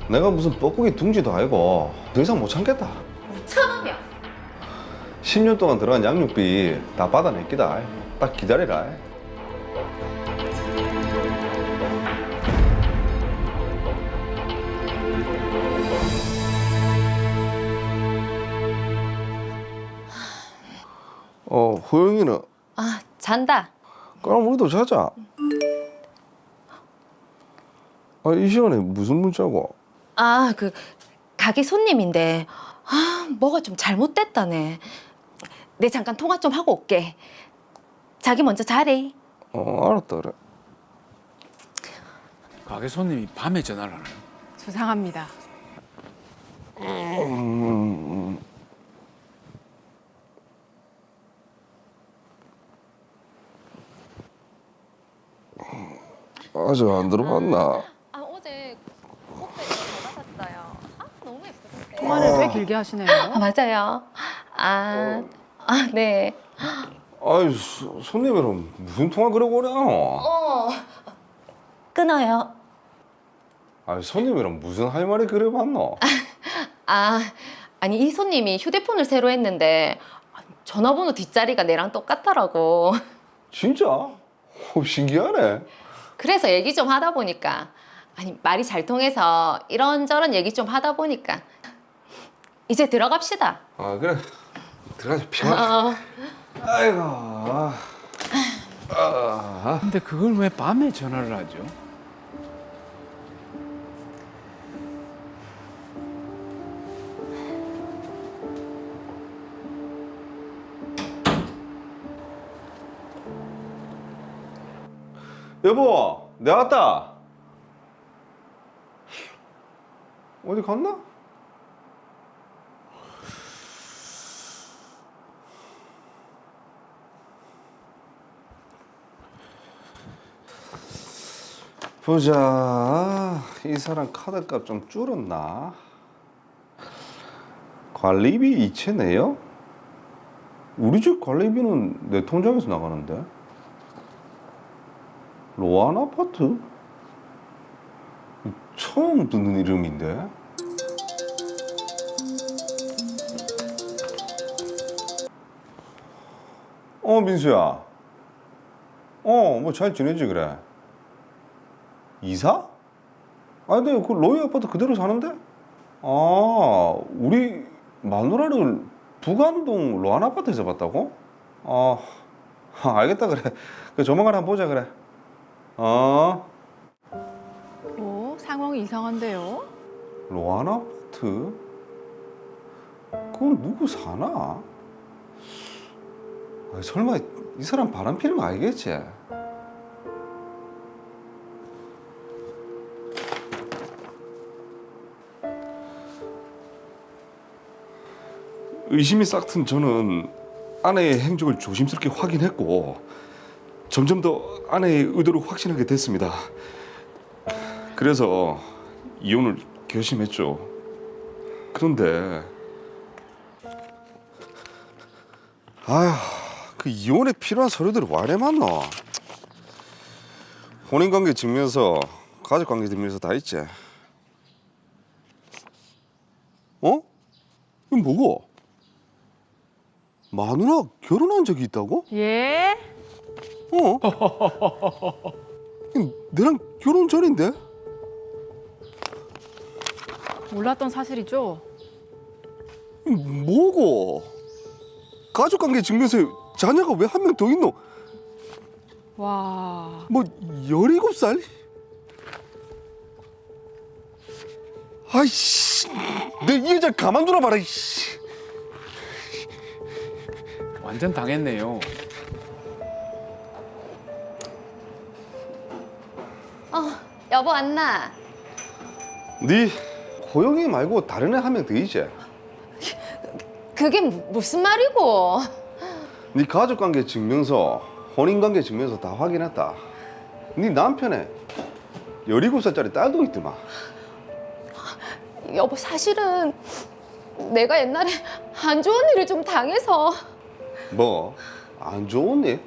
내가 무슨 뻐꾸기 둥지도 아니고 더 이상 못 참겠다. 못 참으면 10년 동안 들어간 양육비 다 받아낼 기다. 딱 기다리라. 호영이는? 아, 잔다. 그럼 우리도 자자. 이 시간에 무슨 문자고? 아, 그 가게 손님인데 뭐가 좀 잘못됐다네. 내 잠깐 통화 좀 하고 올게. 자기 먼저 자래. 알았다 그래. 가게 손님이 밤에 전화를 하나요? 수상합니다. 아직 안 들어봤나? 아, 어제 호텔에서 받았어요. 아, 너무 예쁘던데. 통화를 꽤 길게 하시네요. 아, 맞아요. 네. 아이 손님이랑 무슨 통화 그러고 그래? 끊어요. 손님이랑 무슨 할 말이 그래 많노? 아니 이 손님이 휴대폰을 새로 했는데 전화번호 뒷자리가 내랑 똑같더라고. 진짜? 신기하네. 그래서 얘기 좀 하다 보니까 말이 잘 통해서 이런저런 얘기 좀 하다 보니까 이제 들어갑시다. 그래. 들어가자. 피곤하다. 아이고. 근데 그걸 왜 밤에 전화를 하죠? 여보, 내가 왔다. 어디 갔나? 보자. 이 사람 카드값 좀 줄었나? 관리비 이체 내요? 우리 집 관리비는 내 통장에서 나가는데. 로안 아파트? 처음 듣는 이름인데. 민수야. 뭐 잘 지내지 그래? 이사? 근데 그 로이 아파트 그대로 사는데? 우리 마누라를 부간동 로안 아파트에서 봤다고? 알겠다 그래. 그 조만간 한번 보자 그래. 상황이 이상한데요? 로안 아파트? 그건 누구 사나? 설마 이 사람 바람 피는 거 아니겠지? 의심이 싹 튼 저는 아내의 행적을 조심스럽게 확인했고 점점 더 아내의 의도를 확신하게 됐습니다. 그래서 이혼을 결심했죠. 그런데 그 이혼에 필요한 서류들이 왜 많노? 혼인관계 증명서, 가족관계 증명서 다 있지? 이건 뭐고? 마누라 결혼한 적이 있다고? 예? 이건 내랑 결혼 전인데? 몰랐던 사실이죠? 이건 뭐고? 가족관계 증명서에 자녀가 왜 한 명 더 있노? 와. 뭐 17살? 아이씨, 내 이 여자 가만두라 봐라. 이씨. 완전 당했네요. 여보 안나. 네 호영이 말고 다른 애 한 명 더 있지? 그게 무슨 말이고? 네 가족관계 증명서, 혼인관계 증명서 다 확인했다. 네 남편에 17살짜리 딸도 있더만. 여보 사실은 내가 옛날에 안 좋은 일을 좀 당해서. 뭐? 안 좋은 일?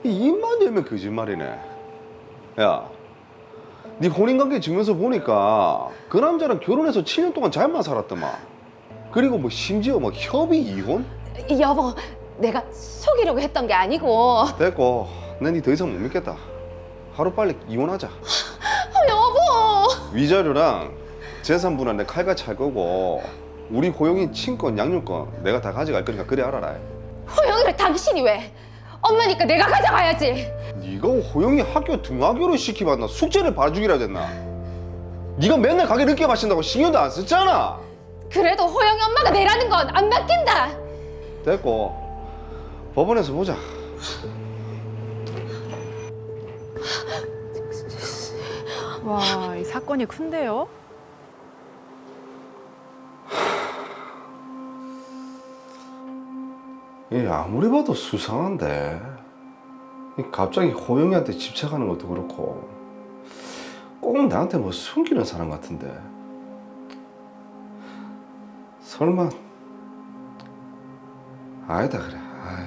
입만 열면 거짓말이네. 야, 네 혼인관계 증명서 보니까 그 남자랑 결혼해서 7년 동안 잘만 살았더만. 그리고 뭐 심지어 뭐 협의 이혼? 여보, 내가 속이려고 했던 게 아니고. 됐고, 난 니 더 이상 못 믿겠다. 하루빨리 이혼하자. 여보! 위자료랑 재산 분할 내 칼같이 할 거고, 우리 호영이 친권, 양육권 내가 다 가져갈 거니까 그래 알아라. 호영이를 당신이 왜? 엄마니까 내가 가져가야지. 네가 호영이 학교 등하교를 시키봤나? 숙제를 봐주기라 됐나? 네가 맨날 가게 늦게 마신다고 신경도 안 썼잖아. 그래도 호영이 엄마가 내라는 건 안 바뀐다. 됐고, 법원에서 보자. 와, 이 사건이 큰데요? 이 아무리 봐도 수상한데, 이 갑자기 호영이한테 집착하는 것도 그렇고, 꼭 나한테 뭐 숨기는 사람 같은데. 설마 아니다 그래. 아이,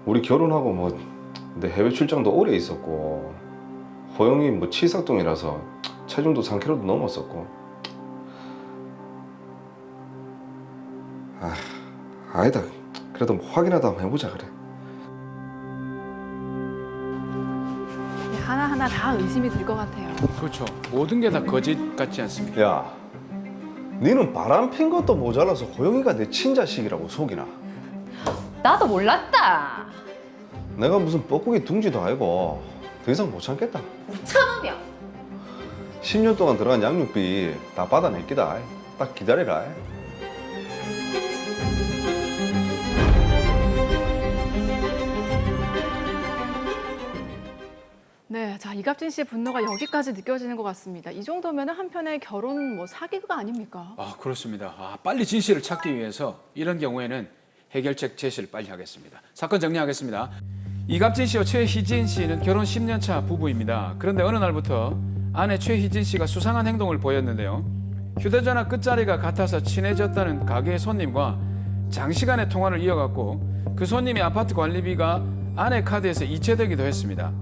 우리 결혼하고 뭐 내 해외 출장도 오래 있었고, 호영이 뭐 칠삭동이라서 체중도 3kg도 넘었었고. 아니다. 그래도 뭐 확인하다 한번 해보자 그래. 하나하나 다 의심이 들 것 같아요. 그렇죠. 모든 게 다 거짓 같지 않습니까? 야, 너는 바람 핀 것도 모자라서 호영이가 내 친자식이라고 속이나? 나도 몰랐다. 내가 무슨 뻐꾸기 둥지도 아니고 더 이상 못 참겠다. 참으며. 10년 동안 들어간 양육비 다 받아낼 기다. 딱 기다리라. 네, 자 이갑진 씨의 분노가 여기까지 느껴지는 것 같습니다. 이 정도면 한편의 결혼 뭐 사기가 아닙니까? 아, 그렇습니다. 빨리 진실을 찾기 위해서 이런 경우에는 해결책 제시를 빨리 하겠습니다. 사건 정리하겠습니다. 이갑진 씨와 최희진 씨는 결혼 10년 차 부부입니다. 그런데 어느 날부터 아내 최희진 씨가 수상한 행동을 보였는데요. 휴대전화 끝자리가 같아서 친해졌다는 가게의 손님과 장시간의 통화를 이어갔고, 그 손님이 아파트 관리비가 아내 카드에서 이체되기도 했습니다.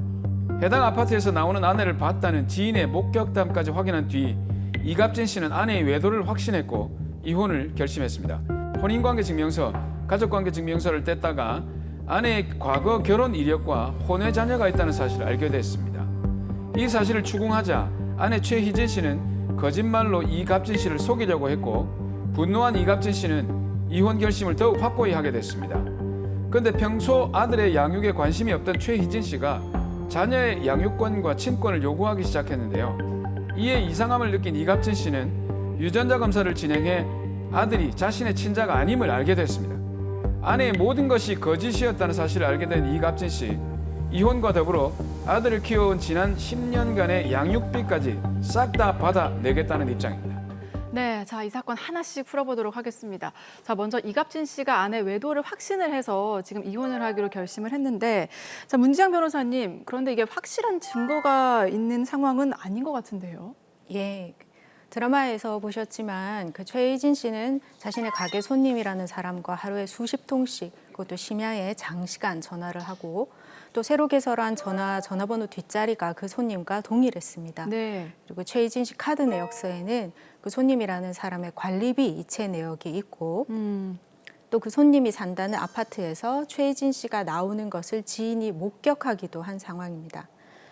해당 아파트에서 나오는 아내를 봤다는 지인의 목격담까지 확인한 뒤 이갑진 씨는 아내의 외도를 확신했고 이혼을 결심했습니다. 혼인관계 증명서, 가족관계 증명서를 뗐다가 아내의 과거 결혼 이력과 혼외 자녀가 있다는 사실을 알게 됐습니다. 이 사실을 추궁하자 아내 최희진 씨는 거짓말로 이갑진 씨를 속이려고 했고, 분노한 이갑진 씨는 이혼 결심을 더욱 확고히 하게 됐습니다. 그런데 평소 아들의 양육에 관심이 없던 최희진 씨가 자녀의 양육권과 친권을 요구하기 시작했는데요. 이에 이상함을 느낀 이갑진 씨는 유전자 검사를 진행해 아들이 자신의 친자가 아님을 알게 됐습니다. 아내의 모든 것이 거짓이었다는 사실을 알게 된 이갑진 씨, 이혼과 더불어 아들을 키워온 지난 10년간의 양육비까지 싹 다 받아내겠다는 입장입니다. 네, 자 이 사건 하나씩 풀어보도록 하겠습니다. 자 먼저 이갑진 씨가 아내 외도를 확신을 해서 지금 이혼을 하기로 결심을 했는데, 자 문지영 변호사님, 그런데 이게 확실한 증거가 있는 상황은 아닌 것 같은데요? 예, 드라마에서 보셨지만 그 최희진 씨는 자신의 가게 손님이라는 사람과 하루에 수십 통씩, 그것도 심야에 장시간 전화를 하고, 또 새로 개설한 전화번호 뒷자리가 그 손님과 동일했습니다. 네. 그리고 최희진 씨 카드 내역서에는 그 손님이라는 사람의 관리비 이체 내역이 있고, 또 그 손님이 산다는 아파트에서 최희진 씨가 나오는 것을 지인이 목격하기도 한 상황입니다.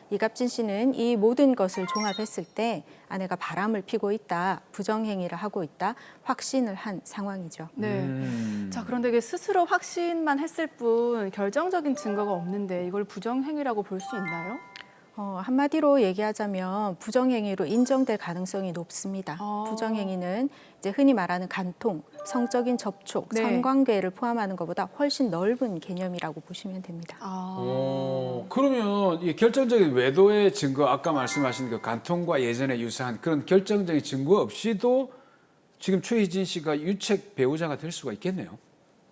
이갑진 씨는 이 모든 것을 종합했을 때 아내가 바람을 피고 있다, 부정행위를 하고 있다, 확신을 한 상황이죠. 네. 자 그런데 이게 스스로 확신만 했을 뿐 결정적인 증거가 없는데 이걸 부정행위라고 볼 수 있나요? 한마디로 얘기하자면 부정행위로 인정될 가능성이 높습니다. 부정행위는 이제 흔히 말하는 간통, 성적인 접촉, 네. 성관계를 포함하는 것보다 훨씬 넓은 개념이라고 보시면 됩니다. 그러면 이 결정적인 외도의 증거, 아까 말씀하신 그 간통과 예전에 유사한 그런 결정적인 증거 없이도 지금 최희진 씨가 유책 배우자가 될 수가 있겠네요.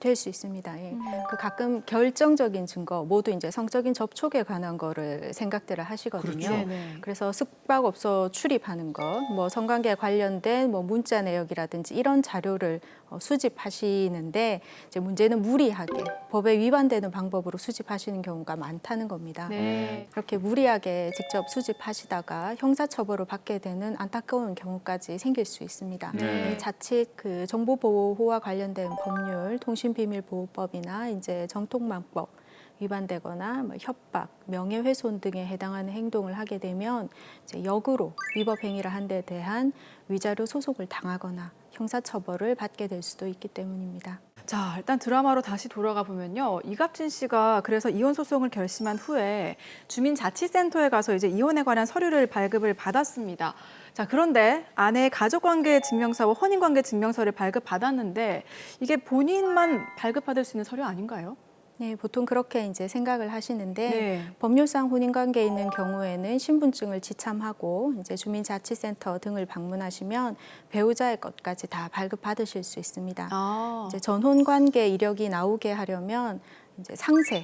될 수 있습니다. 예. 그 가끔 결정적인 증거 모두 이제 성적인 접촉에 관한 거를 생각들을 하시거든요. 그렇죠. 네네. 그래서 숙박업소 출입하는 것, 뭐 성관계 관련된 뭐 문자 내역이라든지 이런 자료를 수집하시는데 이제 문제는 무리하게 법에 위반되는 방법으로 수집하시는 경우가 많다는 겁니다. 네. 그렇게 무리하게 직접 수집하시다가 형사처벌을 받게 되는 안타까운 경우까지 생길 수 있습니다. 네. 자칫 그 정보보호와 관련된 법률, 통신비밀보호법이나 이제 정통망법 위반되거나 뭐 협박, 명예훼손 등에 해당하는 행동을 하게 되면 이제 역으로 위법 행위를 한 데 대한 위자료 소송을 당하거나 형사처벌을 받게 될 수도 있기 때문입니다. 자, 일단 드라마로 다시 돌아가 보면요. 이갑진 씨가 그래서 이혼 소송을 결심한 후에 주민자치센터에 가서 이제 이혼에 관한 서류를 발급을 받았습니다. 자, 그런데 아내의 가족관계 증명서와 혼인관계 증명서를 발급받았는데 이게 본인만 발급받을 수 있는 서류 아닌가요? 네, 보통 그렇게 이제 생각을 하시는데 네. 법률상 혼인관계에 있는 경우에는 신분증을 지참하고 이제 주민자치센터 등을 방문하시면 배우자의 것까지 다 발급받으실 수 있습니다. 아, 이제 전혼관계 이력이 나오게 하려면 이제 상세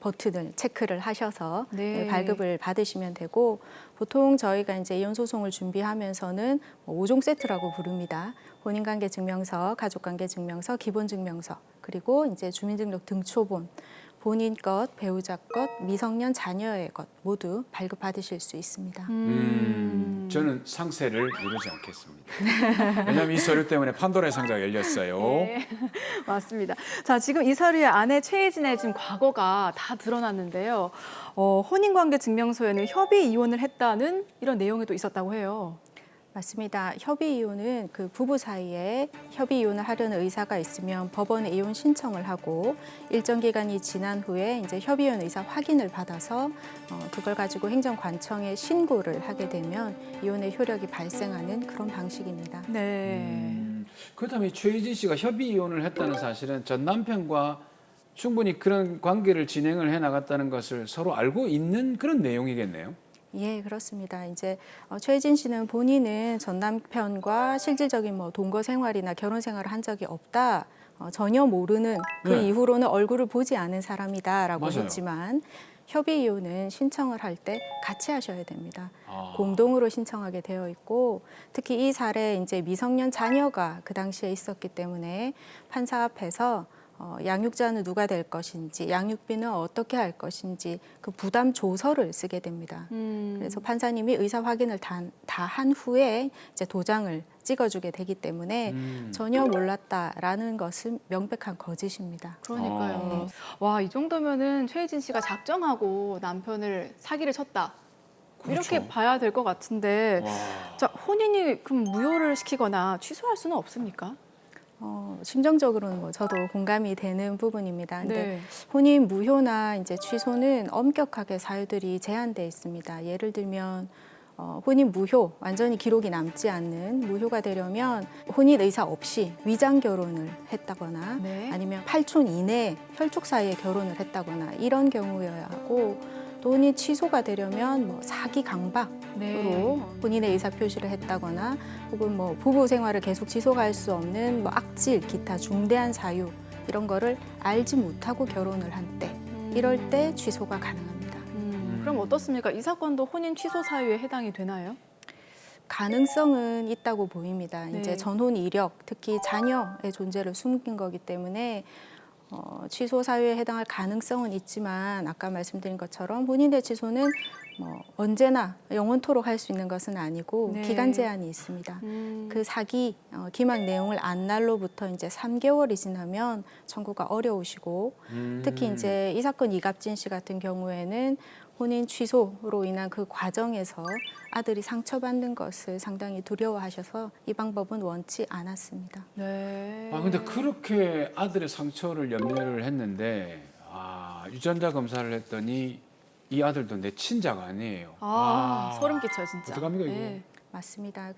버튼을 체크를 하셔서 네. 발급을 받으시면 되고 보통 저희가 이제 이혼 소송을 준비하면서는 5종 세트라고 부릅니다. 혼인관계 증명서, 가족관계 증명서, 기본증명서, 그리고 이제 주민등록 등초본, 본인 것, 배우자 것, 미성년 자녀의 것 모두 발급받으실 수 있습니다. 저는 상세를 누르지 않겠습니다. 왜냐하면 이 서류 때문에 판도라의 상자가 열렸어요. 네. 맞습니다. 자, 지금 이 서류에 아내 최혜진의 지금 과거가 다 드러났는데요. 혼인관계 증명서에는 협의 이혼을 했다는 이런 내용이 또 있었다고 해요. 맞습니다. 협의 이혼은 그 부부 사이에 협의 이혼을 하려는 의사가 있으면 법원에 이혼 신청을 하고 일정 기간이 지난 후에 이제 협의 이혼 의사 확인을 받아서 그걸 가지고 행정관청에 신고를 하게 되면 이혼의 효력이 발생하는 그런 방식입니다. 네. 그렇다면 최희진 씨가 협의 이혼을 했다는 사실은 전 남편과 충분히 그런 관계를 진행을 해 나갔다는 것을 서로 알고 있는 그런 내용이겠네요. 예, 그렇습니다. 이제 최혜진 씨는 본인은 전 남편과 실질적인 뭐 동거 생활이나 결혼 생활을 한 적이 없다. 전혀 모르는 그 네. 이후로는 얼굴을 보지 않은 사람이다라고 맞아요. 했지만 협의 이혼은 신청을 할 때 같이 하셔야 됩니다. 아. 공동으로 신청하게 되어 있고 특히 이 사례에 이제 미성년 자녀가 그 당시에 있었기 때문에 판사 앞에서 양육자는 누가 될 것인지, 양육비는 어떻게 할 것인지 그 부담 조서를 쓰게 됩니다. 그래서 판사님이 의사 확인을 다 한 후에 이제 도장을 찍어주게 되기 때문에 전혀 몰랐다라는 것은 명백한 거짓입니다. 그러니까요. 와, 이 정도면은 최혜진 씨가 작정하고 남편을 사기를 쳤다. 그렇죠. 이렇게 봐야 될 것 같은데, 와. 자, 혼인이 그럼 무효를 시키거나 취소할 수는 없습니까? 심정적으로는 뭐 저도 공감이 되는 부분입니다. 근데 네. 혼인 무효나 이제 취소는 엄격하게 사유들이 제한돼 있습니다. 예를 들면 혼인 무효, 완전히 기록이 남지 않는 무효가 되려면 혼인 의사 없이 위장 결혼을 했다거나 네. 아니면 8촌 이내에 혈족 사이에 결혼을 했다거나 이런 경우여야 하고 또 혼인 취소가 되려면 뭐 사기 강박으로 네. 본인의 의사 표시를 했다거나 혹은 뭐 부부 생활을 계속 지속할 수 없는 뭐 악질, 기타 중대한 사유 이런 거를 알지 못하고 결혼을 한 때 이럴 때 취소가 가능합니다. 그럼 어떻습니까? 이 사건도 혼인 취소 사유에 해당이 되나요? 가능성은 있다고 보입니다. 네. 이제 전혼 이력, 특히 자녀의 존재를 숨긴 거기 때문에 취소 사유에 해당할 가능성은 있지만 아까 말씀드린 것처럼 혼인의 취소는 뭐 언제나 영원토록 할 수 있는 것은 아니고 네. 기간 제한이 있습니다. 그 사기 기망 내용을 안 날로부터 이제 3개월이 지나면 청구가 어려우시고 특히 이제 이 사건 이갑진 씨 같은 경우에는 혼인 취소로 인한 그 과정에서 아들이 상처받는 것을 상당히 두려워하셔서 이 방법은 원치 않았습니다. 네. 아 근데 그렇게 아들의 상처를 염려를 했는데 유전자 검사를 했더니 이 아들도 내 친자가 아니에요. 소름 끼쳐 진짜. 어떡합니까, 이거? 네. 맞습니다.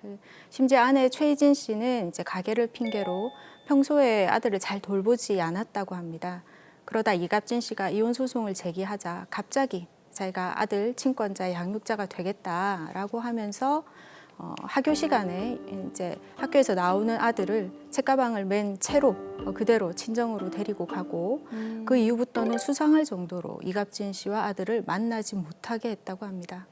심지어 아내 최희진 씨는 이제 가게를 핑계로 평소에 아들을 잘 돌보지 않았다고 합니다. 그러다 이갑진 씨가 이혼 소송을 제기하자 갑자기 자기가 아들 친권자 양육자가 되겠다라고 하면서 학교 시간에 이제 학교에서 나오는 아들을 책가방을 맨 채로 그대로 친정으로 데리고 가고 그 이후부터는 수상할 정도로 이갑진 씨와 아들을 만나지 못하게 했다고 합니다.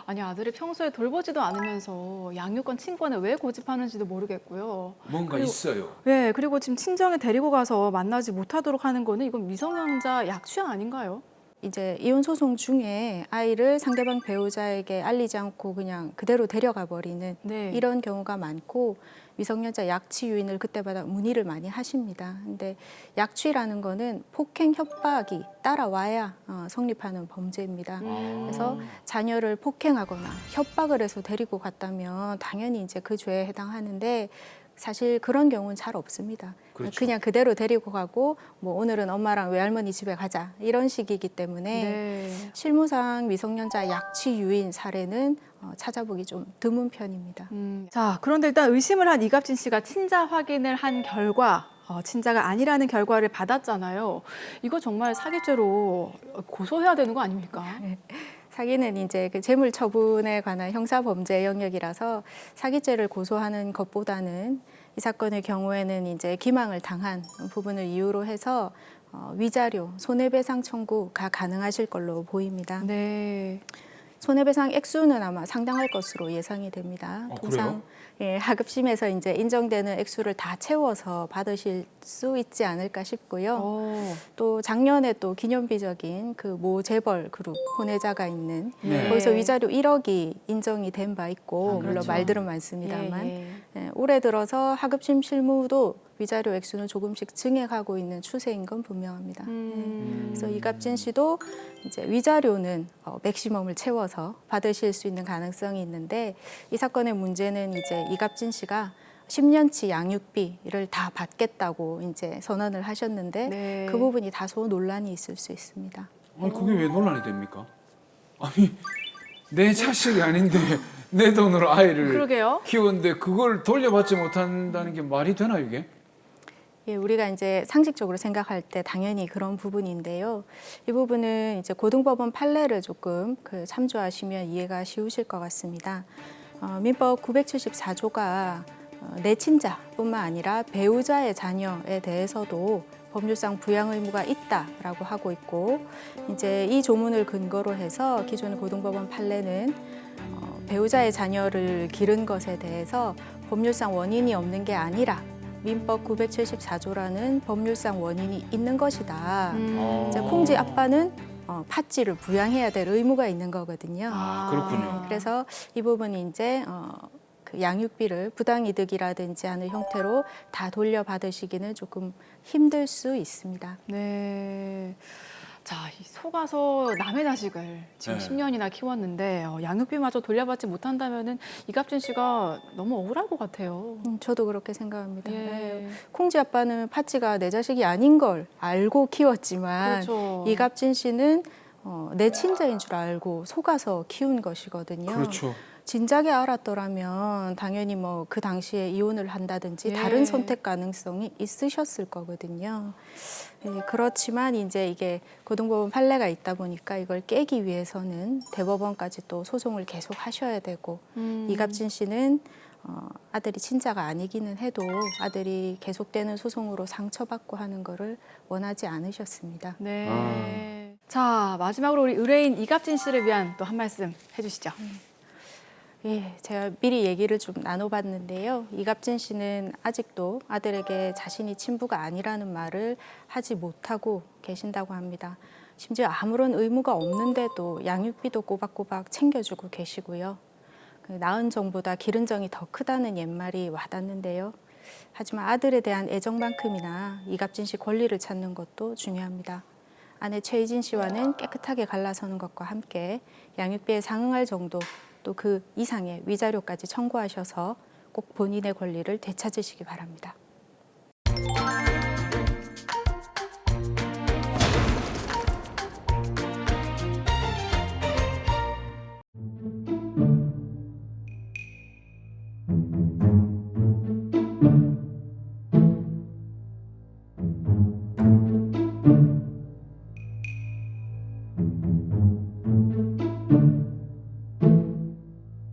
아니 아들이 평소에 돌보지도 않으면서 양육권 친권을 왜 고집하는지도 모르겠고요. 뭔가 그리고- 있어요. 네, 그리고 지금 친정에 데리고 가서 만나지 못하도록 하는 거는 이건 미성년자 약취 아닌가요? 이제 이혼 소송 중에 아이를 상대방 배우자에게 알리지 않고 그냥 그대로 데려가 버리는 네. 이런 경우가 많고 미성년자 약취 유인을 그때마다 문의를 많이 하십니다. 근데 약취라는 거는 폭행 협박이 따라와야 성립하는 범죄입니다. 그래서 자녀를 폭행하거나 협박을 해서 데리고 갔다면 당연히 이제 그 죄에 해당하는데 사실 그런 경우는 잘 없습니다. 그렇죠. 그냥 그대로 데리고 가고 뭐 오늘은 엄마랑 외할머니 집에 가자 이런 식이기 때문에 네. 실무상 미성년자 약취 유인 사례는 찾아보기 좀 드문 편입니다. 자, 그런데 일단 의심을 한 이갑진 씨가 친자 확인을 한 결과 친자가 아니라는 결과를 받았잖아요. 이거 정말 사기죄로 고소해야 되는 거 아닙니까? 사기는 이제 그 재물 처분에 관한 형사 범죄 영역이라서 사기죄를 고소하는 것보다는 이 사건의 경우에는 이제 기망을 당한 부분을 이유로 해서 위자료, 손해배상 청구가 가능하실 걸로 보입니다. 네. 손해배상 액수는 아마 상당할 것으로 예상이 됩니다. 그래요? 예, 하급심에서 이제 인정되는 액수를 다 채워서 받으실 수 있지 않을까 싶고요. 또 작년에 또 기념비적인 그 모 재벌 그룹 혼외자가 있는 네. 거기서 위자료 1억이 인정이 된 바 있고 물론 그렇죠. 말들은 많습니다만 예. 예, 올해 들어서 하급심 실무도 위자료 액수는 조금씩 증액하고 있는 추세인 건 분명합니다. 그래서 이갑진 씨도 이제 위자료는 맥시멈을 채워서 받으실 수 있는 가능성이 있는데 이 사건의 문제는 이제 이갑진 씨가 10년치 양육비를 다 받겠다고 이제 선언을 하셨는데 네. 그 부분이 다소 논란이 있을 수 있습니다. 아니 그게 왜 논란이 됩니까? 아니 내 자식이 아닌데 내 돈으로 아이를 그러게요. 키웠는데 그걸 돌려받지 못한다는 게 말이 되나 이게? 예, 우리가 이제 상식적으로 생각할 때 당연히 그런 부분인데요. 이 부분은 이제 고등법원 판례를 조금 참조하시면 이해가 쉬우실 것 같습니다. 민법 974조가 내 친자뿐만 아니라 배우자의 자녀에 대해서도 법률상 부양 의무가 있다라고 하고 있고 이제 이 조문을 근거로 해서 기존 고등법원 판례는 배우자의 자녀를 기른 것에 대해서 법률상 원인이 없는 게 아니라 민법 974조라는 법률상 원인이 있는 것이다. 이제 콩지 아빠는 팥쥐를 부양해야 될 의무가 있는 거거든요. 아, 그렇군요. 그래서 이 부분이 이제 그 양육비를 부당이득이라든지 하는 형태로 다 돌려받으시기는 조금 힘들 수 있습니다. 네. 자, 이 속아서 남의 자식을 지금 네. 10년이나 키웠는데 양육비마저 돌려받지 못한다면은 이갑진 씨가 너무 억울할 것 같아요. 저도 그렇게 생각합니다. 예. 네. 콩지 아빠는 팥쥐가 내 자식이 아닌 걸 알고 키웠지만 그렇죠. 이갑진 씨는 내 친자인 줄 알고 속아서 키운 것이거든요. 그렇죠. 진작에 알았더라면 당연히 뭐 그 당시에 이혼을 한다든지 예. 다른 선택 가능성이 있으셨을 거거든요. 예, 그렇지만 이제 이게 고등법원 판례가 있다 보니까 이걸 깨기 위해서는 대법원까지 또 소송을 계속 하셔야 되고 이갑진 씨는 아들이 친자가 아니기는 해도 아들이 계속되는 소송으로 상처받고 하는 거를 원하지 않으셨습니다. 네. 자, 마지막으로 우리 의뢰인 이갑진 씨를 위한 또 한 말씀 해주시죠. 예, 제가 미리 얘기를 좀 나눠봤는데요. 이갑진 씨는 아직도 아들에게 자신이 친부가 아니라는 말을 하지 못하고 계신다고 합니다. 심지어 아무런 의무가 없는데도 양육비도 꼬박꼬박 챙겨주고 계시고요. 낳은 정보다 기른 정이 더 크다는 옛말이 와닿는데요. 하지만 아들에 대한 애정만큼이나 이갑진 씨 권리를 찾는 것도 중요합니다. 아내 최희진 씨와는 깨끗하게 갈라서는 것과 함께 양육비에 상응할 정도 또 그 이상의 위자료까지 청구하셔서 꼭 본인의 권리를 되찾으시기 바랍니다.